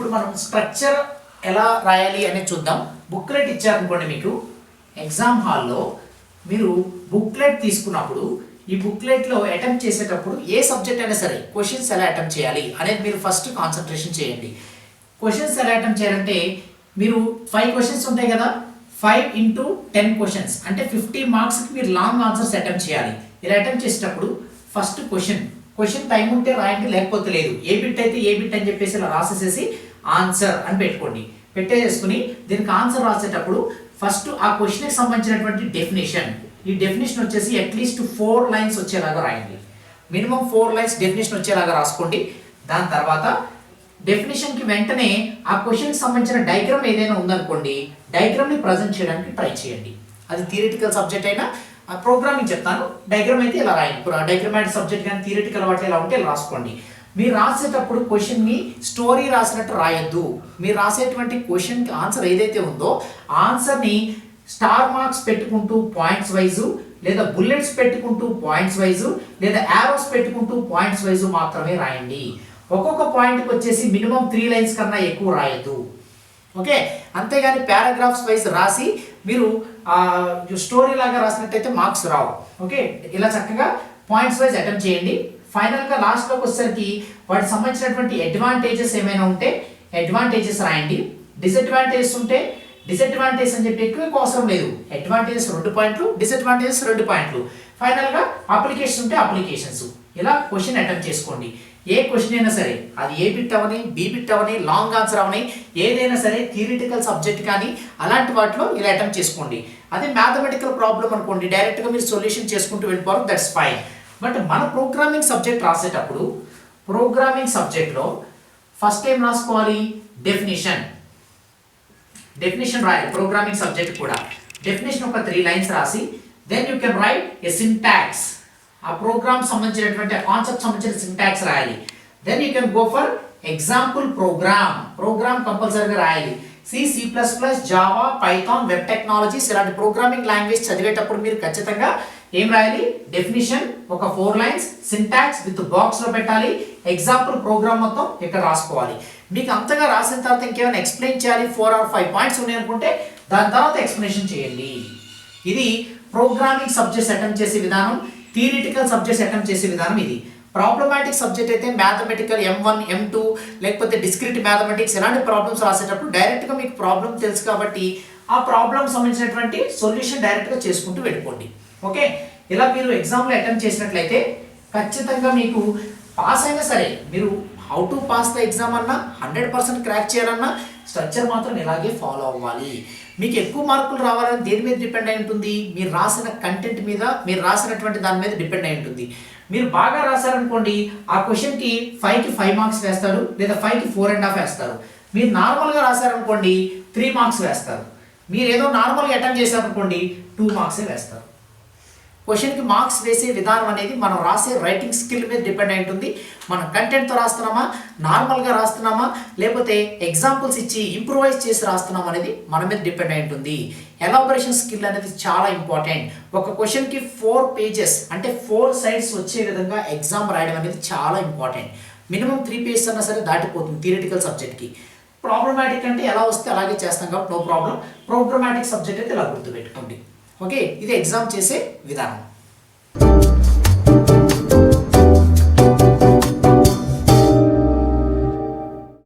ఇప్పుడు మనం స్ట్రక్చర్ ఎలా రాయాలి అనేది చూద్దాం. బుక్లెట్ ఇచ్చారనుకోండి, మీకు ఎగ్జామ్ హాల్లో మీరు బుక్లెట్ తీసుకున్నప్పుడు ఈ బుక్లెట్లో అటెంప్ట్ చేసేటప్పుడు ఏ సబ్జెక్ట్ అయినా సరే క్వశ్చన్స్ ఎలా అటెంప్ట్ చేయాలి అనేది మీరు ఫస్ట్ కాన్సన్ట్రేషన్ చేయండి. క్వశ్చన్స్ ఎలా అటెంప్ట్ చేయాలంటే మీరు 5 క్వశ్చన్స్ ఉంటాయి కదా, 5 into 10 క్వశ్చన్స్ అంటే 50 మార్క్స్కి మీరు లాంగ్ ఆన్సర్స్ అటెంప్ట్ చేయాలి. ఇలా అటెంప్ట్ చేసేటప్పుడు ఫస్ట్ క్వశ్చన్ టైం ఉంటే రాయండి, లేకపోతే లేదు. ఏ బిట్ అయితే ఏ బిట్ అని చెప్పేసి ఇలా రాసేసేసి ఆన్సర్ అని పెట్టుకోండి. పెట్టేసుకుని దీనికి ఆన్సర్ రాసేటప్పుడు ఫస్ట్ ఆ క్వశ్చన్కి సంబంధించినటువంటి డెఫినేషన్, ఈ డెఫినేషన్ వచ్చేసి అట్లీస్ట్ 4 లైన్స్ వచ్చేలాగా రాయండి. మినిమం 4 లైన్స్ డెఫినేషన్ వచ్చేలాగా రాసుకోండి. దాని తర్వాత డెఫినేషన్కి వెంటనే ఆ క్వశ్చన్కి సంబంధించిన డయాగ్రామ్ ఏదైనా ఉందనుకోండి, డయాగ్రామ్ని ప్రజెంట్ చేయడానికి ట్రై చేయండి. అది థియరిటికల్ సబ్జెక్ట్ అయినా ప్రోగ్రామింగ్ చెప్తాను, డయాగ్రామ్ అయితే ఇలా రాయండి. డయాగ్రామాటిక్ సబ్జెక్ట్ కానీ థియరిటికల్ వాటి ఎలా ఉంటే ఇలా రాసుకోండి. మీరు రాసేటప్పుడు క్వశ్చన్ని స్టోరీ రాసినట్టు రాయొద్దు. మీరు రాసేటువంటి క్వశ్చన్కి ఆన్సర్ ఏదైతే ఉందో ఆన్సర్ని స్టార్ మార్క్స్ పెట్టుకుంటూ పాయింట్స్ వైజు, లేదా బుల్లెట్స్ పెట్టుకుంటూ పాయింట్స్ వైజు, లేదా యారోస్ పెట్టుకుంటూ పాయింట్స్ వైజు మాత్రమే రాయండి. ఒక్కొక్క పాయింట్కి వచ్చేసి మినిమం 3 లైన్స్ కన్నా ఎక్కువ రాయొద్దు. ఓకే, అంతేగాని పారాగ్రాఫ్స్ వైజ్ రాసి మీరు స్టోరీ లాగా రాసినట్టయితే మార్క్స్ రావు. ఓకే, ఇలా చక్కగా పాయింట్స్ వైజ్ అటెంప్ట్ చేయండి. ఫైనల్గా లాస్ట్లోకి వచ్చేసరికి వాటికి సంబంధించినటువంటి అడ్వాంటేజెస్ ఏమైనా ఉంటే అడ్వాంటేజెస్ రాయండి. డిసడ్వాంటేజెస్ ఉంటే డిసడ్వాంటేజ్ అని చెప్పి ఎక్కువ అవసరం లేదు. అడ్వాంటేజెస్ 2 పాయింట్లు, డిసడ్వాంటేజెస్ 2 పాయింట్లు. ఫైనల్గా అప్లికేషన్ ఉంటే అప్లికేషన్స్. ఇలా క్వశ్చన్ అటెంప్ట్ చేసుకోండి. ఏ క్వశ్చన్ అయినా సరే, అది ఏ బిట్ అవని, బి బిట్ అవని, లాంగ్ ఆన్సర్ అవని, ఏదైనా సరే థియరిటికల్ సబ్జెక్ట్ కానీ అలాంటి వాటిలో ఇలా అటెంప్ట్ చేసుకోండి. అదే మ్యాథమెటికల్ ప్రాబ్లం అనుకోండి, డైరెక్ట్గా మీరు సొల్యూషన్ చేసుకుంటూ వెళ్ళిపోవడం, దట్స్ ఫైన్. బట్ మన ప్రోగ్రామింగ్ సబ్జెక్ట్ రాసేటప్పుడు ప్రోగ్రామింగ్ సబ్జెక్ట్లో ఫస్ట్ ఏం రాసుకోవాలి? డెఫినేషన్ రాయాలి. ప్రోగ్రామింగ్ సబ్జెక్ట్ కూడా డెఫినేషన్ ఒక 3 లైన్స్ రాసి then you can write a syntax. ఆ ప్రోగ్రామ్ సంబంధించినటువంటి ఆ కాన్సెప్ట్ సంబంధించిన సింటాక్స్ రాయాలి. Then you can go for example program కంపల్సరీగా రాయాలి. C++, Java, Python, web technologies ఇలాంటి ప్రోగ్రామింగ్ లాంగ్వేజ్ చదివేటప్పుడు మీరు ఖచ్చితంగా ఏం రాయాలి? డెఫినేషన్ ఒక 4 లైన్స్, సింటాక్స్ విత్ బాక్స్లో పెట్టాలి, ఎగ్జాంపుల్ ప్రోగ్రామ్ మొత్తం ఇక్కడ రాసుకోవాలి. మీకు అంతగా రాసిన తర్వాత ఇంకేమైనా ఎక్స్ప్లెయిన్ చేయాలి, 4 or 5 పాయింట్స్ ఉన్నాయి అనుకుంటే దాని తర్వాత ఎక్స్ప్లెనేషన్ చేయండి. ఇది ప్రోగ్రామింగ్ సబ్జెక్ట్స్ అటెంప్ట్ చేసే విధానం. థియరిటికల్ సబ్జెక్ట్స్ అటెంప్ట్ చేసే విధానం ఇది. ప్రాబ్లమాటిక్ సబ్జెక్ట్ అయితే మ్యాథమెటికల్ M1, M2 లేకపోతే డిస్క్రిట్ మ్యాథమెటిక్స్ ఇలాంటి ప్రాబ్లమ్స్ రాసేటప్పుడు డైరెక్ట్గా మీకు ప్రాబ్లం తెలుసు కాబట్టి ఆ ప్రాబ్లమ్ సంబంధించినటువంటి సొల్యూషన్ డైరెక్ట్గా చేసుకుంటూ వెళ్ళిపోండి. ఓకే, ఇలా మీరు ఎగ్జామ్లో అటెంప్ట్ చేసినట్లయితే ఖచ్చితంగా మీకు పాస్ అయినా సరే, మీరు how to pass the exam అన్నా 100% క్రాక్ చేయాలన్నా స్ట్రక్చర్ మాత్రం ఇలాగే ఫాలో అవ్వాలి. మీకు ఎక్కువ మార్కులు రావాలని దేని మీద డిపెండ్ అయి ఉంటుంది? మీరు రాసిన కంటెంట్ మీద, మీరు రాసినటువంటి దాని మీద డిపెండ్ అయి ఉంటుంది. మీరు బాగా రాశారనుకోండి, ఆ క్వశ్చన్కి 5కి 5 మార్క్స్ వేస్తారు, లేదా 5కి 4.5 వేస్తారు. మీరు నార్మల్గా రాశారనుకోండి 3 మార్క్స్ వేస్తారు. మీరు ఏదో నార్మల్గా అటెంప్ట్ చేశారనుకోండి 2 మార్క్సే వేస్తారు. క్వశ్చన్కి మార్క్స్ వేసే విధానం అనేది మనం రాసే రైటింగ్ స్కిల్ మీద డిపెండ్ అయి ఉంటుంది. మనం కంటెంట్తో రాస్తున్నామా, నార్మల్గా రాస్తున్నామా, లేకపోతే ఎగ్జాంపుల్స్ ఇచ్చి ఇంప్రూవైజ్ చేసి రాస్తున్నామా అనేది మన మీద డిపెండ్ అయి ఉంటుంది. ఎలాబరేషన్ స్కిల్ అనేది చాలా ఇంపార్టెంట్. ఒక క్వశ్చన్కి 4 పేజెస్ అంటే 4 సైడ్స్ వచ్చే విధంగా ఎగ్జామ్ రాయడం అనేది చాలా ఇంపార్టెంట్. మినిమం 3 పేజెస్ అన్నా సరే దాటిపోతుంది థియరిటికల్ సబ్జెక్ట్కి. ప్రాబ్లమాటిక్ అంటే ఎలా వస్తే అలాగే చేస్తాం కాబట్టి నో ప్రాబ్లం. ప్రోగ్రామాటిక్ సబ్జెక్ట్ అయితే ఇలా గుర్తుపెట్టుకోండి. ఓకే, ఇది ఎగ్జామ్ చేసే విధానం.